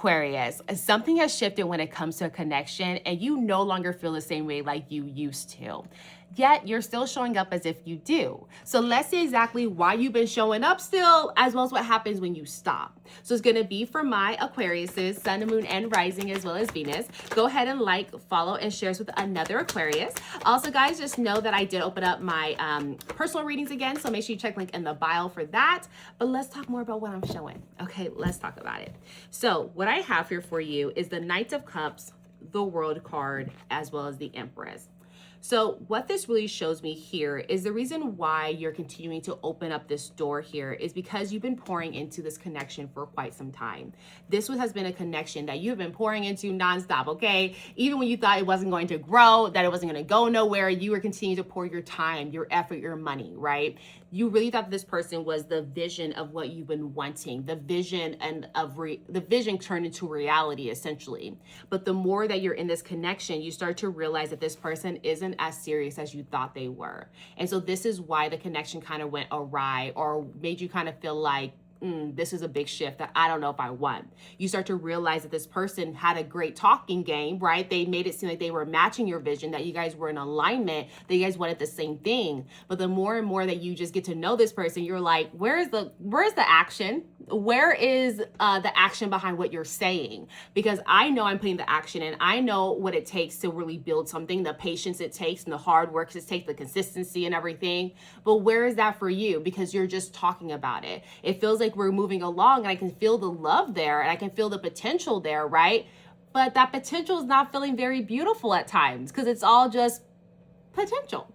Aquarius, something has shifted when it comes to a connection and you no longer feel the same way like you used to. Yet you're still showing up as if you do. So let's see exactly why you've been showing up still, as well as what happens when you stop. So it's gonna be for my Aquariuses, Sun, Moon, and Rising, as well as Venus. Go ahead and like, follow, and share this with another Aquarius. Also, guys, just know that I did open up my personal readings again, so make sure you check link in the bio for that. But let's talk more about what I'm showing. Okay, let's talk about it. So what I have here for you is the Knight of Cups, the World card, as well as the Empress. So what this really shows me here is the reason why you're continuing to open up this door here is because you've been pouring into this connection for quite some time. This has been a connection that you've been pouring into nonstop, okay? Even when you thought it wasn't going to grow, that it wasn't going to go nowhere, you were continuing to pour your time, your effort, your money, right? You really thought this person was the vision of what you've been wanting, the vision the vision turned into reality, essentially. But the more that you're in this connection, you start to realize that this person isn't as serious as you thought they were. And so this is why the connection kind of went awry or made you kind of feel like, this is a big shift that I don't know if I want. You start to realize that this person had a great talking game, right? They made it seem like they were matching your vision, that you guys were in alignment, that you guys wanted the same thing. But the more and more that you just get to know this person, you're like, where's the action? Where is the action behind what you're saying? Because I know I'm putting the action in. I know what it takes to really build something, the patience it takes and the hard work it takes, the consistency and everything. But where is that for you? Because you're just talking about it. It feels like we're moving along and I can feel the love there and I can feel the potential there, right? But that potential is not feeling very beautiful at times because it's all just potential.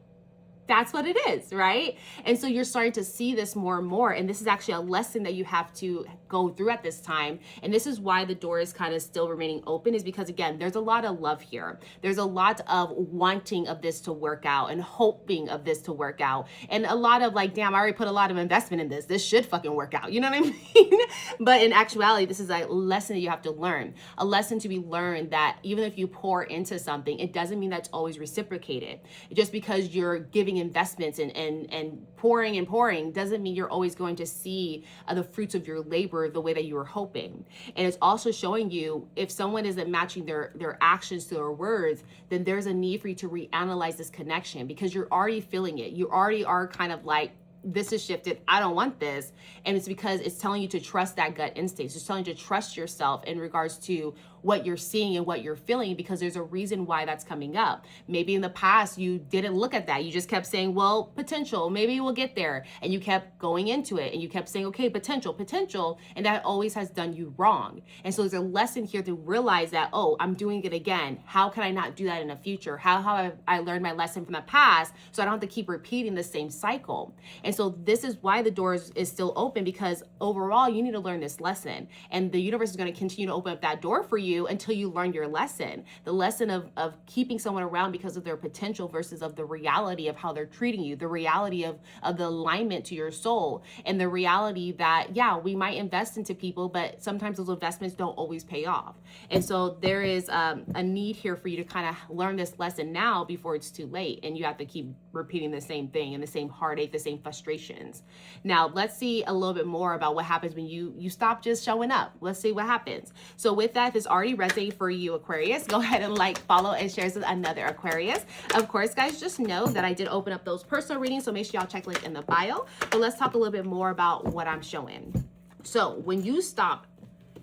That's what it is, right? And so you're starting to see this more and more. And this is actually a lesson that you have to go through at this time. And this is why the door is kind of still remaining open, is because, again, there's a lot of love here. There's a lot of wanting of this to work out and hoping of this to work out. And a lot of like, damn, I already put a lot of investment in this. This should fucking work out. You know what I mean? But in actuality, this is a lesson that you have to learn. A lesson to be learned that even if you pour into something, it doesn't mean that's always reciprocated. Just because you're giving investments and pouring doesn't mean you're always going to see the fruits of your labor the way that you were hoping. And it's also showing you if someone isn't matching their actions to their words, then there's a need for you to reanalyze this connection because you're already feeling it. You already are kind of like, this is shifted. I don't want this. And it's because it's telling you to trust that gut instinct. It's telling you to trust yourself in regards to what you're seeing and what you're feeling, because there's a reason why that's coming up. Maybe in the past, you didn't look at that. You just kept saying, well, potential, maybe we'll get there. And you kept going into it and you kept saying, okay, potential. And that always has done you wrong. And so there's a lesson here to realize that, oh, I'm doing it again. How can I not do that in the future? How have I learned my lesson from the past so I don't have to keep repeating the same cycle? And so this is why the door is still open, because overall you need to learn this lesson. And the universe is going to continue to open up that door for you until you learn your lesson. The lesson of keeping someone around because of their potential versus of the reality of how they're treating you, the reality of the alignment to your soul, and the reality that, yeah, we might invest into people, but sometimes those investments don't always pay off. And so there is a need here for you to kind of learn this lesson now before it's too late, and you have to keep repeating the same thing and the same heartache, the same frustrations. Now, let's see a little bit more about what happens when you stop just showing up. Let's see what happens. So with that, if it's already resonating for you, Aquarius, go ahead and like, follow, and share this with another Aquarius. Of course, guys, just know that I did open up those personal readings, so make sure y'all check link in the bio. But let's talk a little bit more about what I'm showing. So when you stop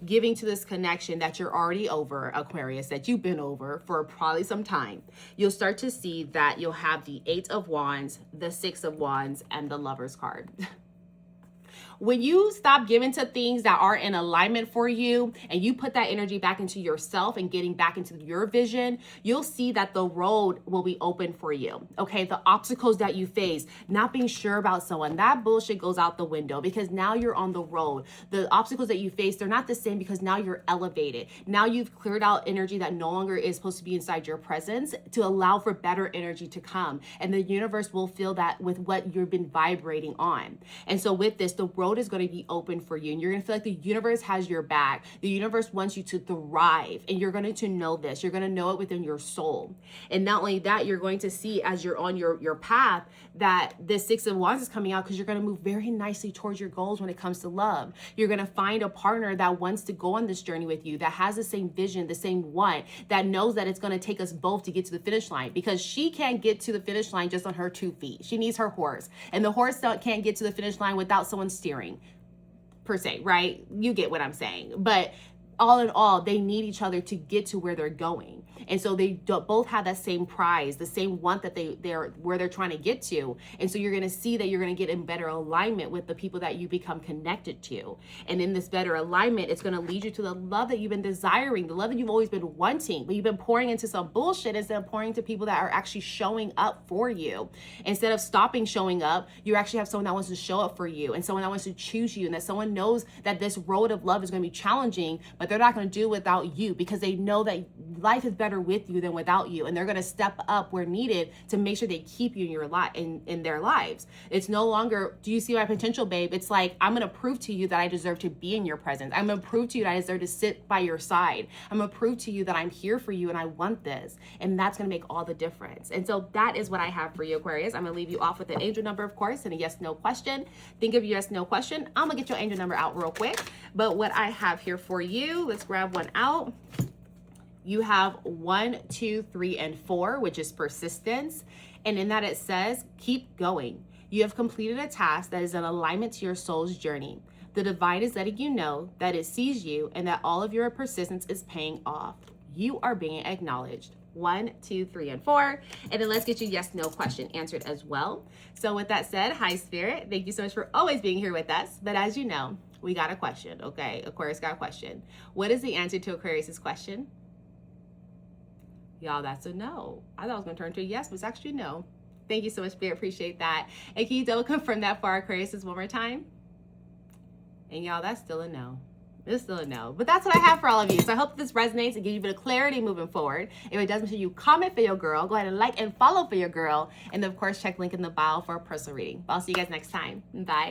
giving to this connection that you're already over, Aquarius, that you've been over for probably some time, you'll start to see that you'll have the 8 of Wands, the 6 of Wands, and the Lover's card. When you stop giving to things that are in alignment for you and you put that energy back into yourself and getting back into your vision, you'll see that the road will be open for you. Okay, the obstacles that you face, not being sure about someone, that bullshit goes out the window because now you're on the road. The obstacles that you face, they're not the same because now you're elevated. Now you've cleared out energy that no longer is supposed to be inside your presence to allow for better energy to come. And the universe will feel that with what you've been vibrating on. And so with this, the road road is going to be open for you, and you're going to feel like the universe has your back. The universe wants you to thrive, and you're going to know this. You're going to know it within your soul. And not only that, you're going to see as you're on your path that this Six of Wands is coming out, because you're going to move very nicely towards your goals when it comes to love. You're going to find a partner that wants to go on this journey with you, that has the same vision, the same want, that knows that it's going to take us both to get to the finish line, because she can't get to the finish line just on her 2 feet. She needs her horse, and the horse can't get to the finish line without someone steering, per se, right? You get what I'm saying. But all in all, they need each other to get to where they're going. And so they both have that same prize, the same want that they're where they're trying to get to. And so you're going to see that you're going to get in better alignment with the people that you become connected to. And in this better alignment, it's going to lead you to the love that you've been desiring, the love that you've always been wanting, but you've been pouring into some bullshit instead of pouring into people that are actually showing up for you. Instead of stopping showing up, you actually have someone that wants to show up for you, and someone that wants to choose you, and that someone knows that this road of love is going to be challenging, but they're not going to do it without you, because they know that life is better with you than without you, and they're going to step up where needed to make sure they keep you in your life, in their lives. It's no longer, do you see my potential, babe? It's like, I'm going to prove to you that I deserve to be in your presence. I'm going to prove to you that I deserve to sit by your side. I'm going to prove to you that I'm here for you and I want this, and that's going to make all the difference. And so that is what I have for you, Aquarius. I'm going to leave you off with an angel number, of course, and a yes no question. Think of your yes no question. I'm going to get your angel number out real quick, but what I have here for you, let's grab one out. You have 1, 2, 3, and 4, which is persistence. And in that it says, keep going. You have completed a task that is in alignment to your soul's journey. The divine is letting you know that it sees you and that all of your persistence is paying off. You are being acknowledged. 1, 2, 3, and 4. And then let's get your yes, no question answered as well. So with that said, hi Spirit, thank you so much for always being here with us. But as you know, we got a question, okay? Aquarius got a question. What is the answer to Aquarius's question? Y'all, that's a no. I thought it was going to turn to a yes, but it's actually no. Thank you so much, Spirit. Appreciate that. And can you double confirm that for Aquarius one more time? And y'all, that's still a no. It's still a no. But that's what I have for all of you. So I hope this resonates and gives you a bit of clarity moving forward. If it does, make sure you comment for your girl. Go ahead and like and follow for your girl. And then, of course, check link in the bio for a personal reading. I'll see you guys next time. Bye.